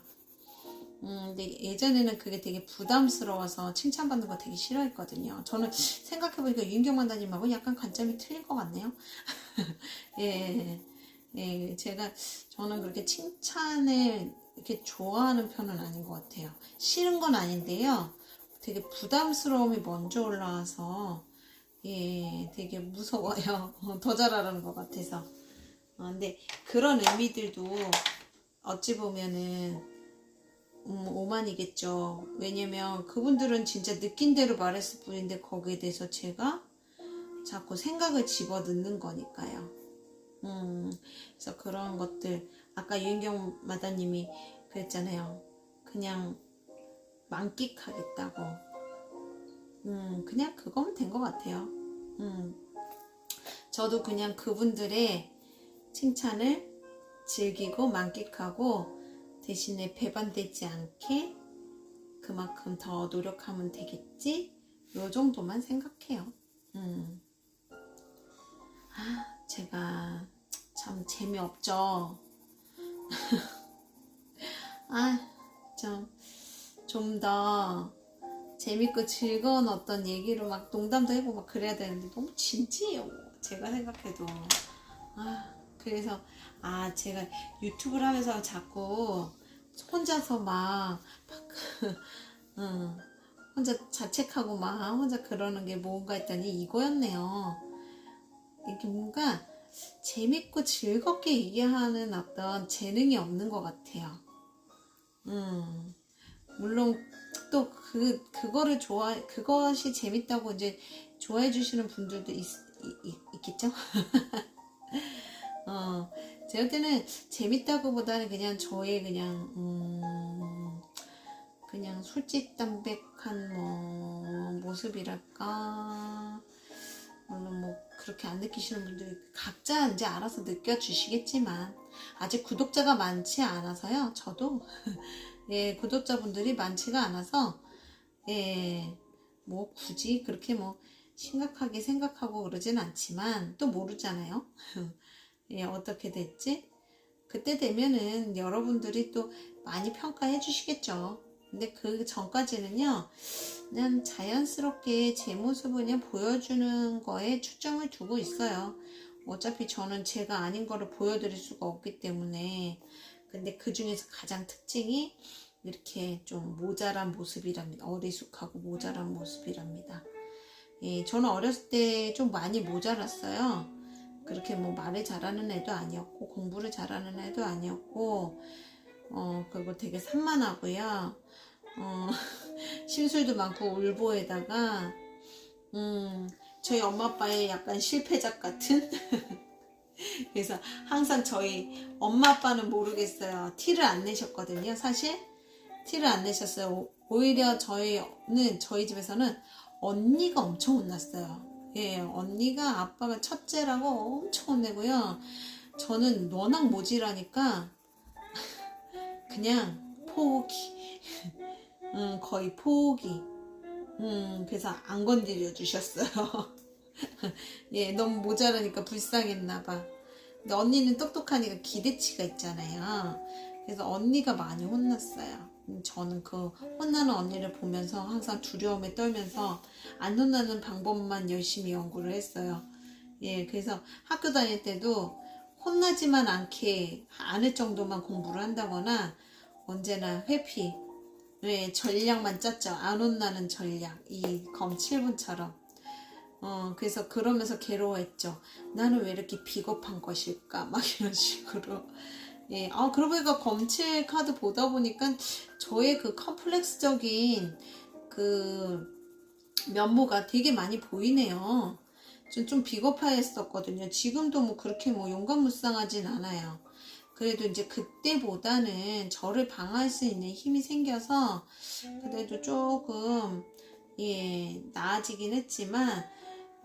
근데 예전에는 그게 되게 부담스러워서 칭찬받는 거 되게 싫어했거든요. 저는 생각해보니까 유인경 만다님하고 약간 관점이 틀린 것 같네요. 예, 예, 저는 그렇게 칭찬을 이렇게 좋아하는 편은 아닌 것 같아요. 싫은 건 아닌데요. 되게 부담스러움이 먼저 올라와서, 예, 되게 무서워요. 더 잘하라는 것 같아서. 근데 그런 의미들도 어찌 보면은, 오만이겠죠. 왜냐면 그분들은 진짜 느낀 대로 말했을 뿐인데 거기에 대해서 제가 자꾸 생각을 집어넣는 거니까요. 그래서 그런 것들 아까 유인경 마다님이 그랬잖아요. 그냥 만끽하겠다고. 그냥 그거면 된 것 같아요. 저도 그냥 그분들의 칭찬을 즐기고 만끽하고 대신에 배반되지 않게 그만큼 더 노력하면 되겠지? 요 정도만 생각해요. 제가 참 재미없죠. 좀 더 재밌고 즐거운 어떤 얘기로 막 농담도 해보고 막 그래야 되는데 너무 진지해요. 제가 생각해도. 그래서 제가 유튜브를 하면서 자꾸 혼자서 막 혼자 자책하고 막 혼자 그러는 게 뭔가 했더니 이거였네요. 이게 뭔가 재밌고 즐겁게 얘기하는 어떤 재능이 없는 것 같아요. 물론 또 그것이 재밌다고 이제 좋아해 주시는 분들도 있겠죠? 제가 때는 재밌다고 보다는 그냥 저의 그냥 솔직담백한 모습이랄까. 물론 뭐 그렇게 안 느끼시는 분들이 각자 이제 알아서 느껴주시겠지만 아직 구독자가 많지 않아서요. 저도 예, 구독자분들이 많지가 않아서 예, 뭐 굳이 그렇게 뭐 심각하게 생각하고 그러진 않지만 또 모르잖아요. 예, 어떻게 됐지? 그때 되면은 여러분들이 또 많이 평가해 주시겠죠. 근데 그 전까지는요, 그냥 자연스럽게 제 모습을 그냥 보여주는 거에 초점을 두고 있어요. 어차피 저는 제가 아닌 거를 보여드릴 수가 없기 때문에. 근데 그 중에서 가장 특징이 이렇게 좀 모자란 모습이랍니다. 어리숙하고 모자란 모습이랍니다. 예, 저는 어렸을 때 좀 많이 모자랐어요. 그렇게 뭐 말을 잘하는 애도 아니었고 공부를 잘하는 애도 아니었고 그리고 되게 산만하고요. 심술도 많고 울보에다가 저희 엄마 아빠의 약간 실패작 같은 그래서 항상 저희 엄마 아빠는 모르겠어요. 티를 안 내셨거든요. 사실 티를 안 내셨어요. 오히려 저희 집에서는 언니가 엄청 혼났어요. 예, 언니가 아빠가 첫째라고 엄청 혼내고요. 저는 워낙 모질하니까 그냥 포기. 거의 포기. 그래서 안 건드려 주셨어요. 예, 너무 모자라니까 불쌍했나봐. 근데 언니는 똑똑하니까 기대치가 있잖아요. 그래서 언니가 많이 혼났어요. 저는 그 혼나는 언니를 보면서 항상 두려움에 떨면서 안 혼나는 방법만 열심히 연구를 했어요. 예, 그래서 학교 다닐 때도 혼나지만 않을 정도만 공부를 한다거나 언제나 회피, 네, 전략만 짰죠. 안 혼나는 전략. 이 검 7분처럼. 그래서 그러면서 괴로워했죠. 나는 왜 이렇게 비겁한 것일까? 막 이런 식으로. 예, 그러고 보니까 검칠 카드 보다 보니까 저의 그 컴플렉스적인 그 면모가 되게 많이 보이네요. 좀 비겁했었거든요. 지금도 뭐 그렇게 뭐 용감무쌍하진 않아요. 그래도 이제 그때보다는 저를 방어할 수 있는 힘이 생겨서 그래도 조금 나아지긴 했지만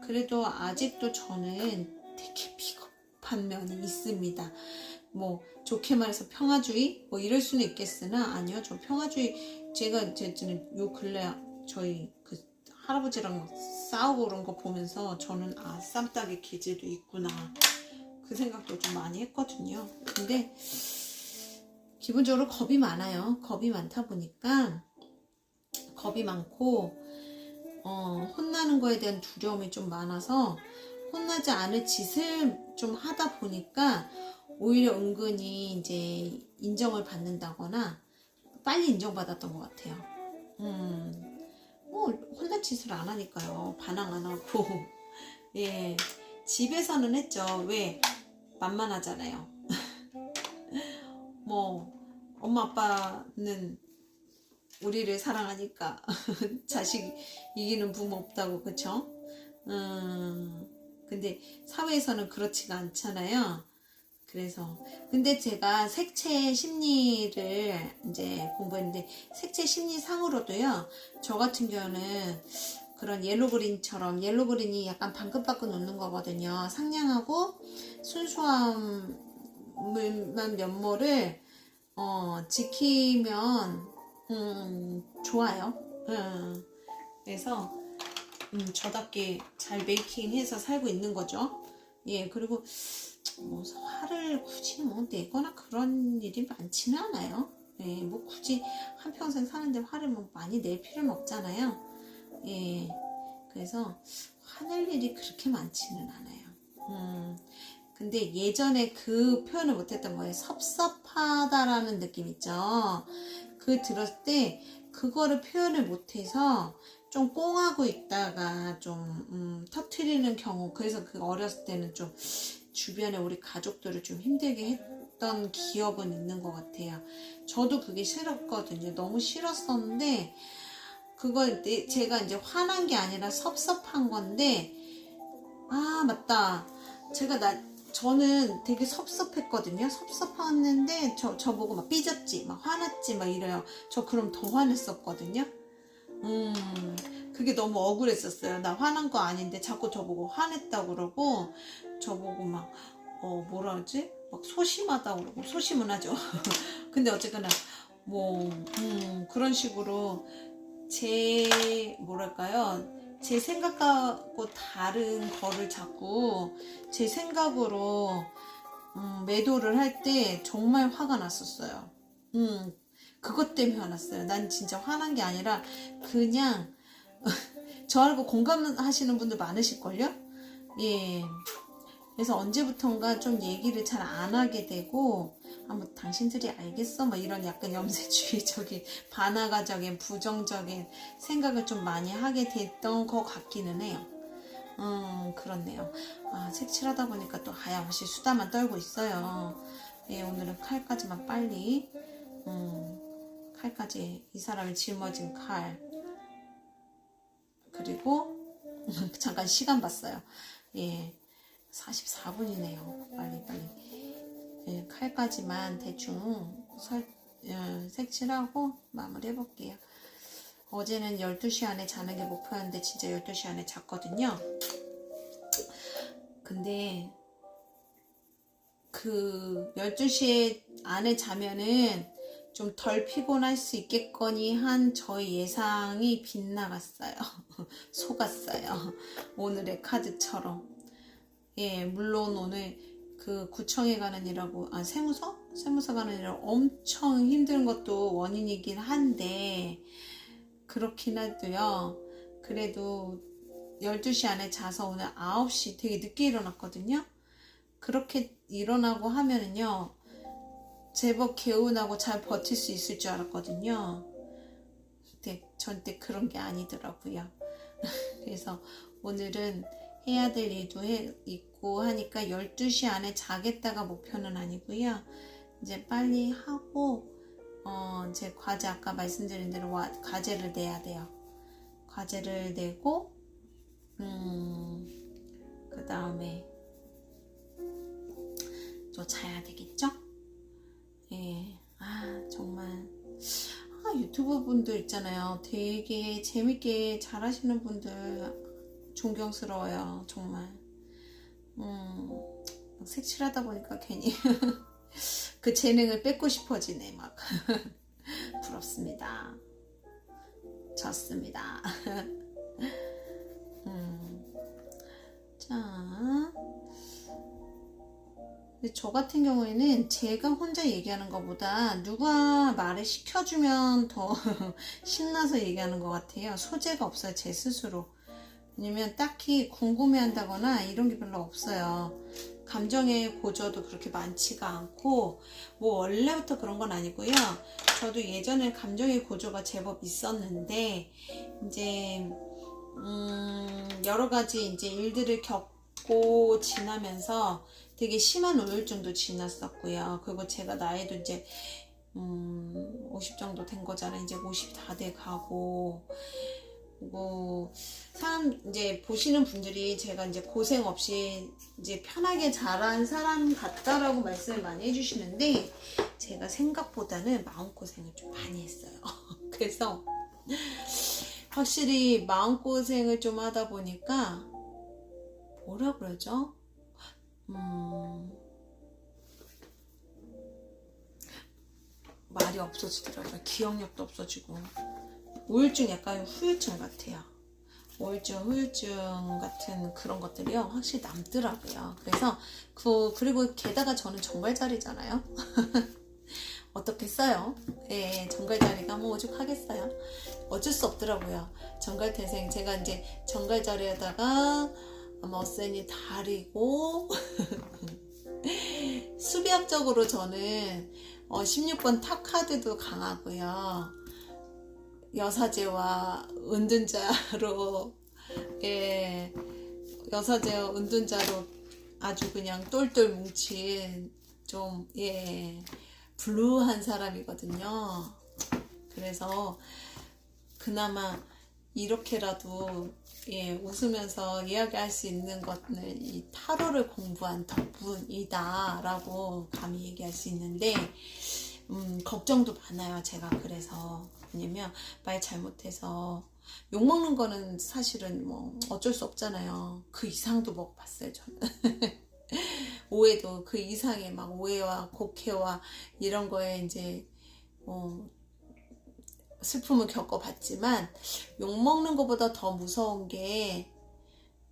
그래도 아직도 저는 되게 비겁한 면이 있습니다. 뭐 좋게 말해서 평화주의 뭐 이럴 수는 있겠으나 아니요, 저 평화주의 저는 요 근래 저희 그 할아버지랑 싸우고 그런 거 보면서 저는 쌈딱의 기질도 있구나 그 생각도 좀 많이 했거든요. 근데 기본적으로 겁이 많아요. 겁이 많다 보니까 겁이 많고 혼나는 거에 대한 두려움이 좀 많아서 혼나지 않을 짓을 좀 하다 보니까 오히려 은근히 이제 인정을 받는다거나 빨리 인정받았던 것 같아요. 뭐 혼날 짓을 안 하니까요. 반항 안 하고 예, 집에서는 했죠. 왜? 만만하잖아요. 뭐 엄마 아빠는 우리를 사랑하니까 자식 이기는 부모 없다고, 그쵸? 근데 사회에서는 그렇지가 않잖아요. 그래서 근데 제가 색채 심리를 이제 공부했는데 색채 심리상으로도요, 저 같은 경우는 그런 옐로그린처럼, 옐로그린이 약간 방긋방긋 웃는 거거든요. 상냥하고 순수한 면모를 지키면 좋아요. 그래서 저답게 잘 메이킹해서 살고 있는 거죠. 예, 그리고 뭐 화를 굳이 뭐 내거나 그런 일이 많지는 않아요. 예, 뭐 굳이 한평생 사는데 화를 뭐 많이 낼 필요는 없잖아요. 예, 그래서 화낼 일이 그렇게 많지는 않아요. 근데 예전에 그 표현을 못했던 거예요. 섭섭하다라는 느낌 있죠. 그 들었을 때 그거를 표현을 못해서 좀 꽁하고 있다가 좀 터트리는 경우, 그래서 그 어렸을 때는 좀 주변에 우리 가족들을 좀 힘들게 했던 기억은 있는 것 같아요. 저도 그게 싫었거든요. 너무 싫었었는데 그걸 제가 이제 화난 게 아니라 섭섭한 건데, 맞다. 저는 되게 섭섭했거든요. 섭섭했는데 저보고 막 삐졌지, 막 화났지, 막 이래요. 저 그럼 더 화냈었거든요. 그게 너무 억울했었어요. 나 화난 거 아닌데 자꾸 저보고 화냈다고 그러고, 저보고 막 뭐라 하지? 막 소심하다고 그러고, 소심은 하죠. 근데 어쨌거나 뭐 그런 식으로 제 생각하고 다른 거를 자꾸 제 생각으로 매도를 할 때 정말 화가 났었어요. 그것 때문에 화났어요. 난 진짜 화난 게 아니라 그냥 저 알고 공감하시는 분들 많으실걸요? 예. 그래서 언제부턴가 좀 얘기를 잘 안 하게 되고, 뭐 당신들이 알겠어? 막 이런 약간 염세주의적인, 반화가적인, 부정적인 생각을 좀 많이 하게 됐던 것 같기는 해요. 그렇네요. 색칠하다 보니까 또 하염없이 수다만 떨고 있어요. 예, 오늘은 칼까지만 빨리, 칼까지, 이 사람이 짊어진 칼, 그리고 잠깐 시간 봤어요. 예, 44분이네요. 빨리. 예, 칼까지만 대충 색칠하고 마무리 해볼게요. 어제는 12시 안에 자는 게 목표였는데 진짜 12시 안에 잤거든요. 근데 그 12시 안에 자면은 좀 덜 피곤할 수 있겠거니 한 저의 예상이 빗나갔어요. 속았어요. 오늘의 카드처럼. 예, 물론 오늘 그 구청에 가는 일하고 세무서 가는 일하고 엄청 힘든 것도 원인이긴 한데 그렇긴 해도요. 그래도 12시 안에 자서 오늘 9시 되게 늦게 일어났거든요. 그렇게 일어나고 하면은요 제법 개운하고 잘 버틸 수 있을 줄 알았거든요. 근데 절대 그런 게 아니더라고요. 그래서 오늘은 해야 될 일도 있고 하니까 12시 안에 자겠다가 목표는 아니고요. 이제 빨리 하고 제 과제 아까 말씀드린 대로 과제를 내야 돼요. 과제를 내고 그 다음에 또 자야 되겠죠? 예. 정말 유튜브 분들 있잖아요. 되게 재밌게 잘하시는 분들 존경스러워요. 정말 색칠하다 보니까 괜히 그 재능을 뺏고 싶어지네. 막 부럽습니다. 좋습니다. 자, 근데 저 같은 경우에는 제가 혼자 얘기하는 것보다 누가 말을 시켜주면 더 신나서 얘기하는 것 같아요. 소재가 없어요, 제 스스로. 왜냐면 딱히 궁금해한다거나 이런 게 별로 없어요. 감정의 고조도 그렇게 많지가 않고 뭐 원래부터 그런 건 아니고요. 저도 예전에 감정의 고조가 제법 있었는데 이제 여러 가지 이제 일들을 겪고 지나면서 되게 심한 우울증도 지났었고요. 그리고 제가 나이도 이제 50 정도 된 거잖아요. 이제 50 다 돼 가고 뭐 이제 보시는 분들이 제가 이제 고생 없이 이제 편하게 자란 사람 같다라고 말씀을 많이 해주시는데 제가 생각보다는 마음고생을 좀 많이 했어요. 그래서 확실히 마음고생을 좀 하다 보니까 뭐라 그러죠? 말이 없어지더라고요. 기억력도 없어지고 우울증 약간 후유증 같아요. 우울증, 후유증 같은 그런 것들이요 확실히 남더라고요. 그래서 그리고 게다가 저는 정갈자리잖아요. 어떻겠어요? 예, 정갈자리가 뭐 오죽하겠어요. 어쩔 수 없더라고요. 정갈태생 제가 이제 정갈자리에다가 머센이 달이고 수비학적으로 저는 16번 탑 카드도 강하고요. 여사제와 은둔자로 여사제와 은둔자로 아주 그냥 똘똘 뭉친 좀 블루한 사람이거든요. 그래서 그나마 이렇게라도 웃으면서 이야기할 수 있는 것은 이 타로를 공부한 덕분이다 라고 감히 얘기할 수 있는데 걱정도 많아요. 제가 그래서 왜냐면 말 잘못해서 욕먹는 거는 사실은 뭐 어쩔 수 없잖아요. 그 이상도 먹어봤어요. 저는 오해도 그 이상의 막 오해와 곡해와 이런 거에 이제 슬픔을 겪어봤지만 욕먹는 것보다 더 무서운 게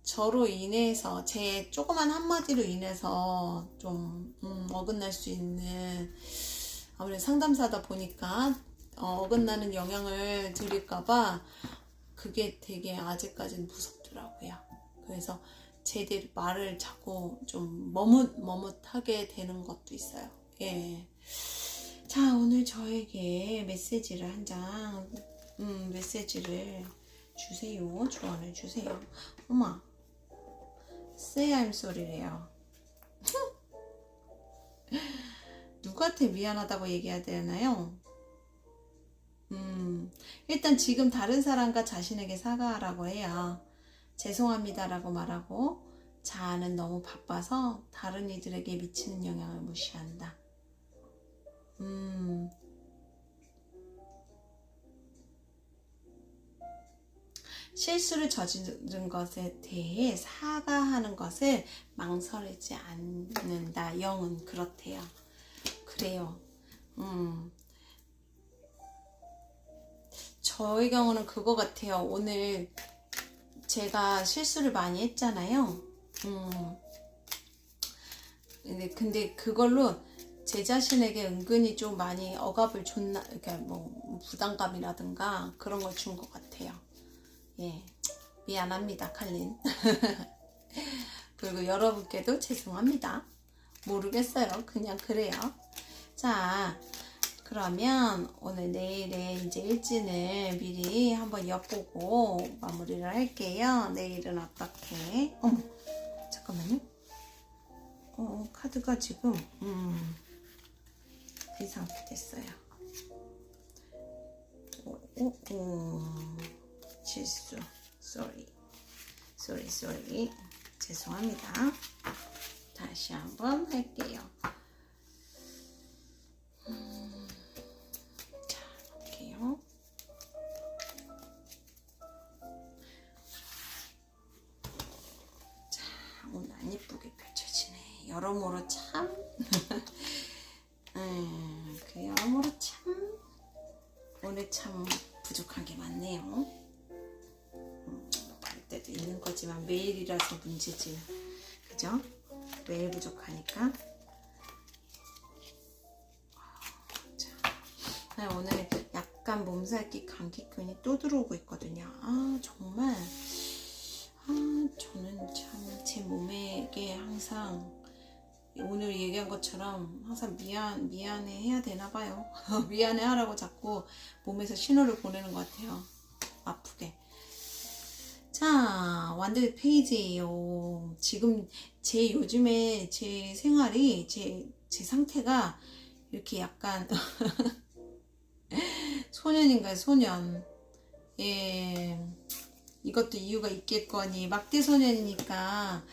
저로 인해서 제 조그만 한마디로 인해서 좀 어긋날 수 있는 아무래도 상담사다 보니까 어긋나는 영향을 드릴까봐 그게 되게 아직까지는 무섭더라고요. 그래서 제대로 말을 자꾸 좀 머뭇하게 되는 것도 있어요. 예. 자, 오늘 저에게 메시지를 한 장, 메시지를 주세요. 조언을 주세요. 엄마, say I'm sorry래요. 누구한테 미안하다고 얘기해야 되나요? 일단 지금 다른 사람과 자신에게 사과하라고 해요. 죄송합니다라고 말하고 자아는 너무 바빠서 다른 이들에게 미치는 영향을 무시한다. 실수를 저지른 것에 대해 사과하는 것을 망설이지 않는다. 영은 그렇대요. 그래요. 저의 경우는 그거 같아요. 오늘 제가 실수를 많이 했잖아요. 근데 그걸로 제 자신에게 은근히 좀 많이 억압을 줬나, 그러니까 뭐 부담감이라든가 그런 걸 준 것 같아요. 예, 미안합니다, 칼린. 그리고 여러분께도 죄송합니다. 모르겠어요. 그냥 그래요. 자, 그러면 오늘 내일의 이제 일진을 미리 한번 엿보고 마무리를 할게요. 내일은 어떻게? 어머, 잠깐만요. 카드가 지금 이상하게 됐어요. 실수. sorry. 죄송합니다. 다시 한번 할게요. 자, 볼게요. 자, 오늘 안 예쁘게 펼쳐지네. 여러모로 참 그 여러모로 참 오늘 참 부족한 게 많네요. 할 때도 있는 거지만 매일이라서 문제지, 그죠? 매일 부족하니까. 자, 오늘 약간 몸살기 감기균이 또 들어오고 있거든요. 정말 저는 참 제 몸에게 항상 오늘 얘기한 것처럼 항상 미안해 해야 되나 봐요. 미안해 하라고 자꾸 몸에서 신호를 보내는 것 같아요. 아프게. 자, 완드 페이지예요. 지금 요즘에 제 생활이 제 상태가 이렇게 약간 소년인가요, 소년. 예, 이것도 이유가 있겠거니. 막대 소년이니까.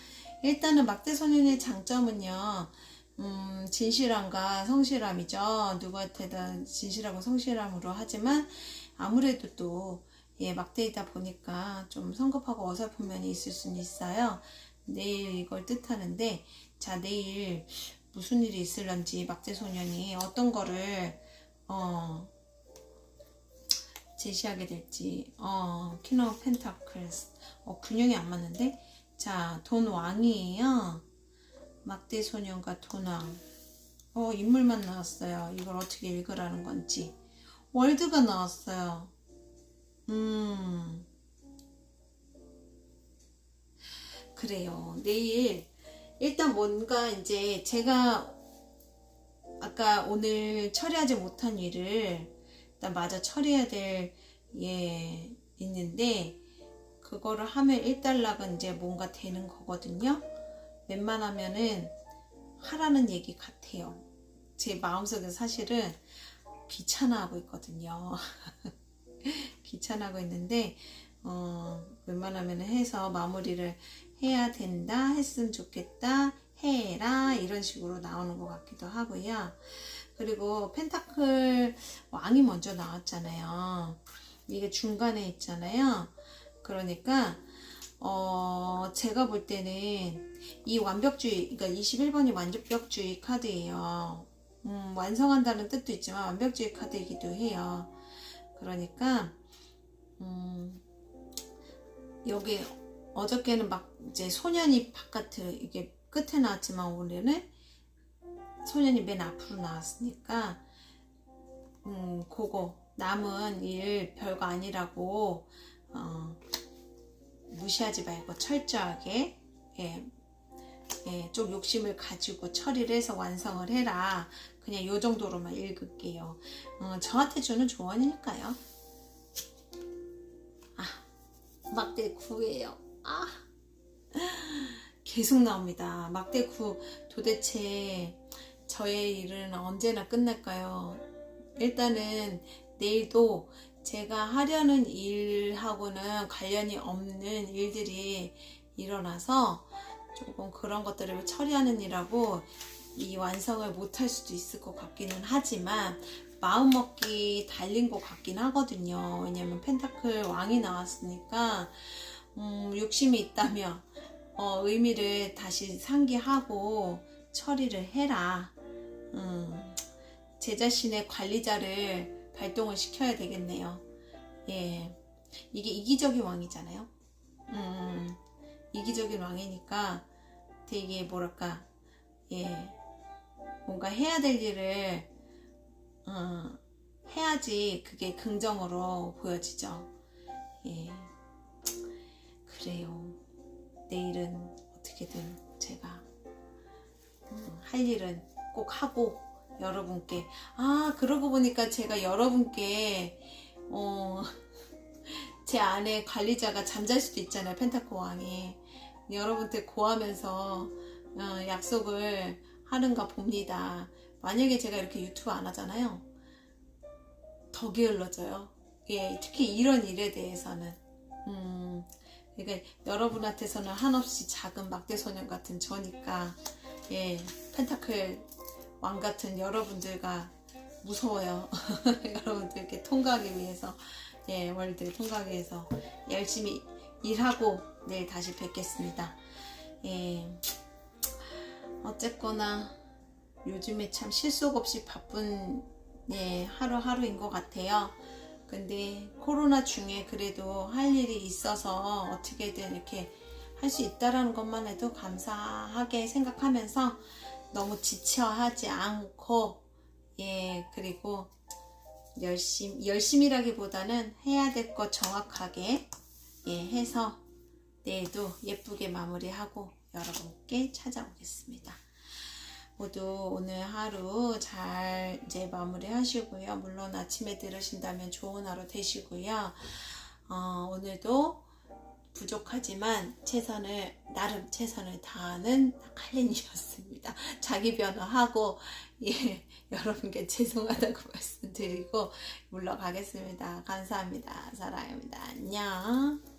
일단은 막대 소년의 장점은요, 진실함과 성실함이죠. 누구한테든 진실하고 성실함으로 하지만 아무래도 또 막대이다 보니까 좀 성급하고 어설픈 면이 있을 수는 있어요. 내일 이걸 뜻하는데, 자, 내일 무슨 일이 있을런지 막대 소년이 어떤 거를 제시하게 될지. 퀸 오브 펜타클스. 균형이 안 맞는데. 자, 돈 왕이에요. 막대 소년과 돈 왕. 인물만 나왔어요. 이걸 어떻게 읽으라는 건지. 월드가 나왔어요. 그래요. 내일 일단 뭔가 이제 제가 아까 오늘 처리하지 못한 일을 일단 마저 처리해야 될 있는데, 그거를 하면 1달락은 이제 뭔가 되는 거거든요. 웬만하면은 하라는 얘기 같아요. 제 마음속에 사실은 귀찮아하고 있거든요. 귀찮아하고 있는데 웬만하면 해서 마무리를 해야 된다, 했으면 좋겠다, 해라, 이런 식으로 나오는 것 같기도 하고요. 그리고 펜타클 왕이 먼저 나왔잖아요. 이게 중간에 있잖아요. 그러니까 제가 볼 때는 이 완벽주의, 그러니까 21번이 완벽주의 카드예요. 완성한다는 뜻도 있지만 완벽주의 카드이기도 해요. 그러니까 여기 어저께는 막 이제 소년이 바깥에 이게 끝에 나왔지만 오늘은 소년이 맨 앞으로 나왔으니까 그거 남은 일 별거 아니라고 무시하지 말고 철저하게 좀 욕심을 가지고 처리를 해서 완성을 해라. 그냥 요 정도로만 읽을게요. 저한테 주는 조언이니까요. 막대 9예요. 계속 나옵니다. 막대 9. 도대체 저의 일은 언제나 끝날까요? 일단은 내일도 제가 하려는 일하고는 관련이 없는 일들이 일어나서 조금 그런 것들을 처리하는 일하고 이 완성을 못할 수도 있을 것 같기는 하지만 마음먹기 달린 것 같긴 하거든요. 왜냐면 펜타클 왕이 나왔으니까 욕심이 있다면 의미를 다시 상기하고 처리를 해라. 제 자신의 관리자를 발동을 시켜야 되겠네요. 예, 이게 이기적인 왕이잖아요. 이기적인 왕이니까 되게 뭐랄까 예, 뭔가 해야 될 일을 해야지 그게 긍정으로 보여지죠. 예, 그래요. 내일은 어떻게든 제가 할 일은 꼭 하고 여러분께 그러고 보니까 제가 여러분께 제 안에 관리자가 잠잘 수도 있잖아요. 펜타클 왕이 여러분한테 고하면서 약속을 하는가 봅니다. 만약에 제가 이렇게 유튜브 안 하잖아요. 더 게을러져요. 예, 특히 이런 일에 대해서는 그러니까 여러분한테서는 한없이 작은 막대소년 같은 저니까 예, 펜타클 왕 같은 여러분들과 무서워요. 여러분들께 통과하기 위해서 예, 월드 통과하기 위해서 열심히 일하고 내일 다시 뵙겠습니다. 예, 어쨌거나 요즘에 참 실속 없이 바쁜 예, 하루하루인 것 같아요. 근데 코로나 중에 그래도 할 일이 있어서 어떻게든 이렇게 할 수 있다라는 것만 해도 감사하게 생각하면서 너무 지쳐하지 않고 예, 그리고 열심이라기보다는 해야 될 것 정확하게 예, 해서 내일도 예쁘게 마무리하고 여러분께 찾아오겠습니다. 모두 오늘 하루 잘 이제 마무리 하시고요. 물론 아침에 들으신다면 좋은 하루 되시고요. 오늘도 부족하지만 나름 최선을 다하는 칼린이었습니다. 자기 변호하고 예, 여러분께 죄송하다고 말씀드리고 물러가겠습니다. 감사합니다. 사랑합니다. 안녕.